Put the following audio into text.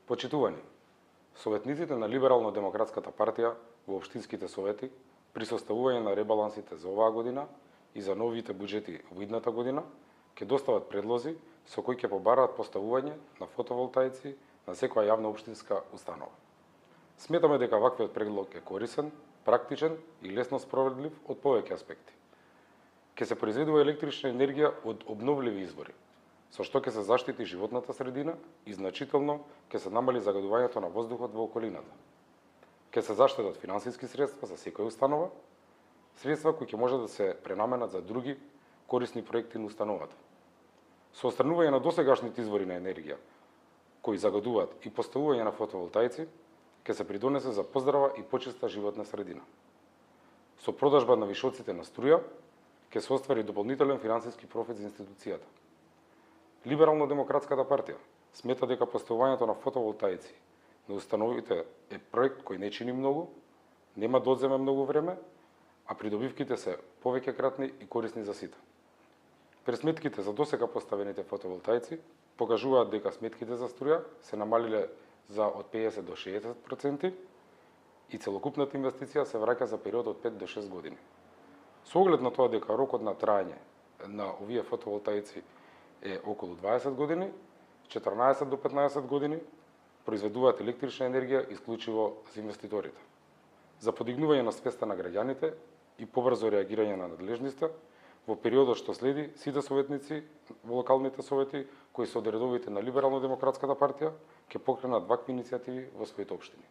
Почитувани, советниците на Либерално-демократската партија во општинските совети при составување на ребалансите за оваа година и за новите буџети во идната година ќе достават предлози со кои ќе побараат поставување на фотоволтаици на секоја јавна општинска установа. Сметаме дека ваквиот предлог е корисен, практичен и лесно спроведлив од повеќе аспекти. Ќе се произведува електрична енергија од обновливи извори, со што ќе се заштити животната средина и значително ќе се намали загадувањето на воздухот во околината. Ќе се заштедат финансиски средства за секоја установа, средства кои ќе може да се пренаменат за други корисни проекти на установата. Со отстранување на досегашните извори на енергија, кои загадуваат и поставување на фотоволтаици, ќе се придонесе за поздрава и почиста животна средина. Со продажба на вишоците на струја, ќе се оствари дополнителен финансиски профит за институцијата. Либерално-демократската партија смета дека поставувањето на фотоволтаици на установите е проект кој не чини многу, нема да одземе многу време, а придобивките се повеќе кратни и корисни за сите. Пресметките за досега поставените фотоволтаици покажуваат дека сметките за струја се намалиле за од 50 до 60% и целокупната инвестиција се враќа за период од 5 до 6 години. Со оглед на тоа дека рокот на траење на овие фотоволтаици е околу 20 години, 14 до 15 години произведуваат електрична енергија исклучиво за инвеститорите. За подигнување на свеста на граѓаните и побрзо реагирање на надлежните, во периодот што следи, сите советници во локалните совети, кои се од редовите на Либерално-демократската партија, ќе покренат вакви иницијативи во своите општини.